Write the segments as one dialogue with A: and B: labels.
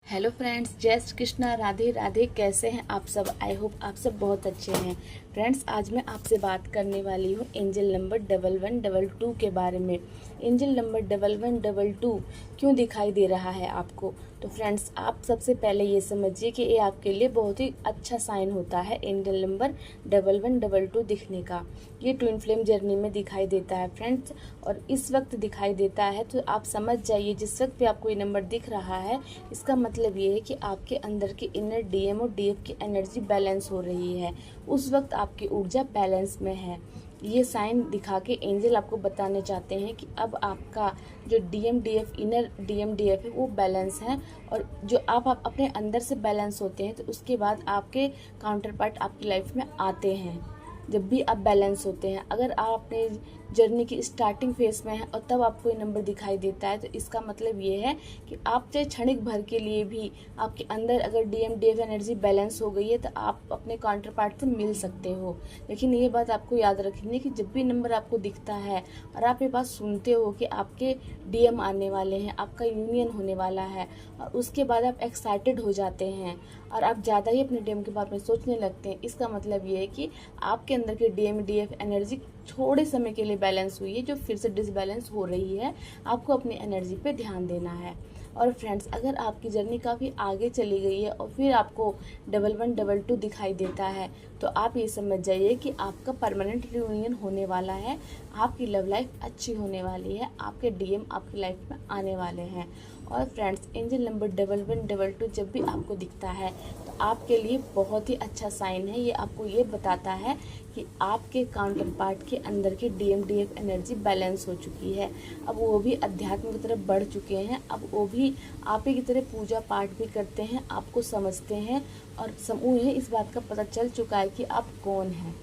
A: Hello friends, जय श्री कृष्णा, राधे राधे। कैसे हैं आप सब? आई होप आप सब बहुत अच्छे हैं। फ्रेंड्स, आज मैं आपसे बात करने वाली हूँ एंजल नंबर 1112 के बारे में। एंजल नंबर 1112 क्यों दिखाई दे रहा है आपको? तो फ्रेंड्स, आप सबसे पहले ये समझिए कि ये आपके लिए बहुत ही अच्छा साइन होता है एंजल नंबर 1112 दिखने का। ये ट्विन फ्लेम जर्नी में दिखाई देता है फ्रेंड्स, और इस वक्त दिखाई देता है तो आप समझ जाइए, जिस वक्त भी आपको ये नंबर दिख रहा है इसका मतलब ये है कि आपके अंदर के इनर डीएम और डीएफ की एनर्जी बैलेंस हो रही है। उस वक्त आपकी ऊर्जा बैलेंस में है। ये साइन दिखा के एंजल आपको बताने चाहते हैं कि अब आपका जो DM DF inner DM DF है वो बैलेंस है, और जो आप अपने अंदर से बैलेंस होते हैं तो उसके बाद आपके काउंटर पार्ट आपकी लाइफ में आते हैं। जब भी आप बैलेंस होते हैं, अगर आप अपने जर्नी की स्टार्टिंग फेज में हैं और तब आपको ये नंबर दिखाई देता है तो इसका मतलब ये है कि आप चाहे क्षणिक भर के लिए भी आपके अंदर अगर डीएम डीएफ एनर्जी बैलेंस हो गई है तो आप अपने काउंटर पार्ट से मिल सकते हो। लेकिन ये बात आपको याद रखनी है कि जब भी नंबर आपको दिखता है और आप ये बात सुनते हो कि आपके डीएम आने वाले हैं, आपका यूनियन होने वाला है, और उसके बाद आप एक्साइटेड हो जाते हैं और आप ज़्यादा ही अपने डीएम के बारे में सोचने लगते हैं, इसका मतलब ये है कि आपके अंदर की डीएम डीएफ एनर्जी थोड़े समय के लिए बैलेंस हुई है, जो फिर से डिसबैलेंस हो रही है। आपको अपनी एनर्जी पे ध्यान देना है। और फ्रेंड्स, अगर आपकी जर्नी काफ़ी आगे चली गई है और फिर आपको 1112 दिखाई देता है तो आप ये समझ जाइए कि आपका परमानेंट रियूनियन होने वाला है। आपकी लव लाइफ अच्छी होने वाली है, आपके डीएम आपकी लाइफ में आने वाले हैं। और फ्रेंड्स, एंजल नंबर 1112 जब भी आपको दिखता है तो आपके लिए बहुत ही अच्छा साइन है। ये आपको ये बताता है कि आपके काउंटर पार्ट के अंदर की डीएम डीएफ एनर्जी बैलेंस हो चुकी है। अब वो भी अध्यात्म की तरफ बढ़ चुके हैं। अब वो भी आप ही की तरह पूजा पाठ भी करते हैं, आपको समझते हैं, और उन्हें इस बात का पता चल चुका है कि आप कौन हैं।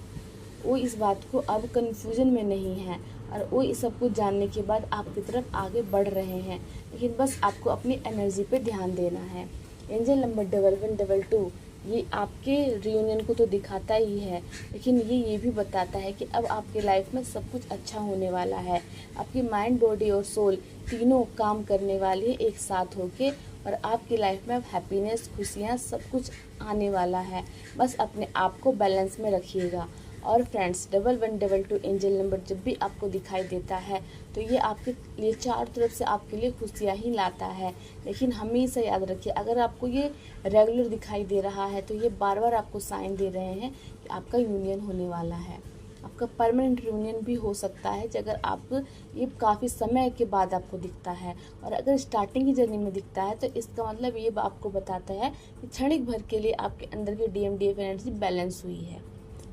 A: वो इस बात को अब कन्फ्यूजन में नहीं है और वो इस सब कुछ जानने के बाद आपकी तरफ आगे बढ़ रहे हैं। लेकिन बस आपको अपनी एनर्जी पे ध्यान देना है। एंजल नंबर 1112 ये आपके रियूनियन को तो दिखाता ही है, लेकिन ये भी बताता है कि अब आपके लाइफ में सब कुछ अच्छा होने वाला है। आपकी माइंड, बॉडी और सोल तीनों काम करने वाली है एक साथ होके, और आपकी लाइफ में अब हैप्पीनेस, खुशियाँ, सब कुछ आने वाला है। बस अपने आप को बैलेंस में रखिएगा। और फ्रेंड्स, 1112 एंजल नंबर जब भी आपको दिखाई देता है तो ये आपके लिए चार तरफ से आपके लिए खुशियाँ ही लाता है। लेकिन हमेशा याद रखिए, अगर आपको ये रेगुलर दिखाई दे रहा है तो ये बार बार आपको साइन दे रहे हैं कि आपका यूनियन होने वाला है। आपका परमानेंट यूनियन भी हो सकता है अगर आप ये काफ़ी समय के बाद आपको दिखता है। और अगर स्टार्टिंग की जर्नी में दिखता है तो इसका मतलब ये आपको बताता है कि क्षणिक भर के लिए आपके अंदर की डीएम डीएफ एनर्जी बैलेंस हुई है।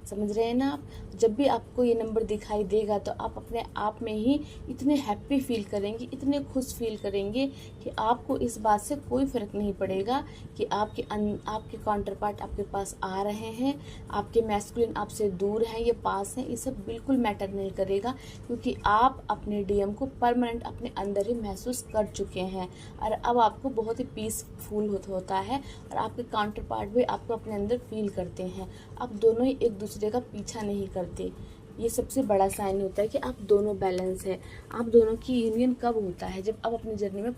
A: समझ रहे हैं ना आप? जब भी आपको ये नंबर दिखाई देगा तो आप अपने आप में ही इतने हैप्पी फील करेंगे, इतने खुश फील करेंगे कि आपको इस बात से कोई फ़र्क नहीं पड़ेगा कि आपके काउंटर पार्ट आपके पास आ रहे हैं, आपके मैस्कुलिन आपसे दूर हैं, ये पास हैं, ये सब बिल्कुल मैटर नहीं करेगा, क्योंकि आप अपने डीएम को परमानेंट अपने अंदर ही महसूस कर चुके हैं। और अब आपको बहुत ही पीसफुल होता है और आपके काउंटर पार्ट भी आपको अपने अंदर फील करते हैं। आप दोनों ही एक दूसरे का पीछा नहीं करते। ये सबसे बड़ा साइन होता है कि आप दोनों बैलेंस है। आप दोनों की यूनियन कब होता है? जब आप अपनी जर्नी में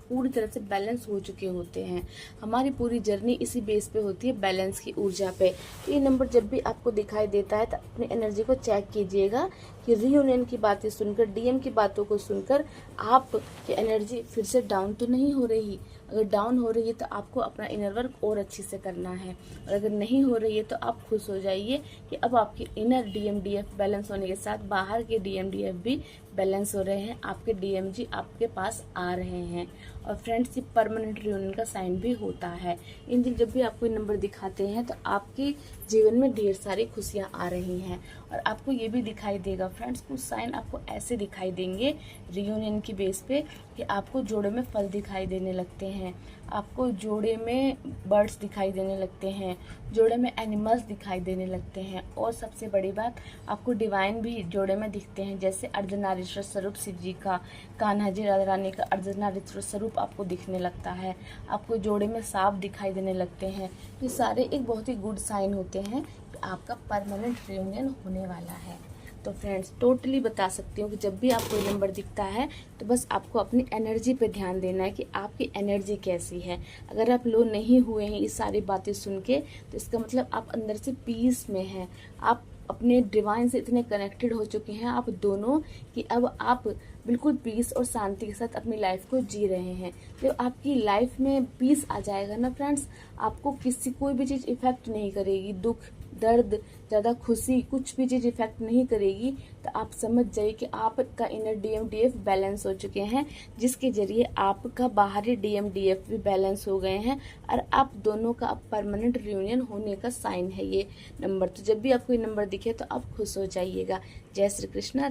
A: पूरी तरह से बैलेंस हो चुके होते हैं। हमारी पूरी जर्नी इसी बेस पे होती है, बैलेंस की ऊर्जा पे। तो ये नंबर जब भी आपको दिखाई देता है तो अपनी एनर्जी को चेक कीजिएगा कि रीयूनियन की बातें सुनकर, डीएम की बातों को सुनकर आपकी एनर्जी फिर से डाउन तो नहीं हो रही। अगर डाउन हो रही है तो आपको अपना इनर वर्क और अच्छे से करना है, और अगर नहीं हो रही है तो आप खुश हो जाइए कि अब आपके इनर डीएम डीएफ बैलेंस होने के साथ बाहर के डीएम डीएफ भी बैलेंस हो रहे हैं, आपके डीएमजी आपके पास आ रहे हैं। और फ्रेंड्स, ये परमानेंट रियूनियन का साइन भी होता है। एंजल जब भी आपको ये नंबर दिखाते हैं तो आपके जीवन में ढेर सारी खुशियाँ आ रही हैं। और आपको ये भी दिखाई देगा फ्रेंड्स, कुछ साइन आपको ऐसे दिखाई देंगे रियूनियन की बेस पे कि आपको जोड़े में फल दिखाई देने लगते हैं, आपको जोड़े में बर्ड्स दिखाई देने लगते हैं, जोड़े में एनिमल्स दिखाई देने लगते हैं, और सबसे बड़ी बात, आपको डिवाइन भी जोड़े में दिखते हैं, जैसे अर्धनारीश्वर स्वरूप शिव जी का, कान्हा जी राधा रानी का अर्धनारीश्वर स्वरूप आपको दिखने लगता है, आपको जोड़े में सांप दिखाई देने लगते हैं। ये सारे एक बहुत ही गुड साइन होते हैं कि आपका परमानेंट रियूनियन होने वाला है। तो फ्रेंड्स टोटली बता सकती हूँ कि जब भी आपको ये नंबर दिखता है तो बस आपको अपनी एनर्जी पे ध्यान देना है कि आपकी एनर्जी कैसी है। अगर आप लो नहीं हुए हैं ये सारी बातें सुन के, तो इसका मतलब आप अंदर से पीस में हैं, आप अपने डिवाइन से इतने कनेक्टेड हो चुके हैं आप दोनों कि अब आप बिल्कुल पीस और शांति के साथ अपनी लाइफ को जी रहे हैं। तो आपकी लाइफ में पीस आ जाएगा ना फ्रेंड्स, आपको कोई भी चीज़ इफ़ेक्ट नहीं करेगी, दुख दर्द ज़्यादा खुशी कुछ भी चीज़ इफेक्ट नहीं करेगी। तो आप समझ जाइए कि आपका इनर DMDF बैलेंस हो चुके हैं, जिसके जरिए आपका बाहरी DMDF भी बैलेंस हो गए हैं और आप दोनों का अब परमानेंट रियूनियन होने का साइन है ये नंबर। तो जब भी आपको ये नंबर दिखे तो आप खुश हो जाइएगा। जय श्री कृष्णा।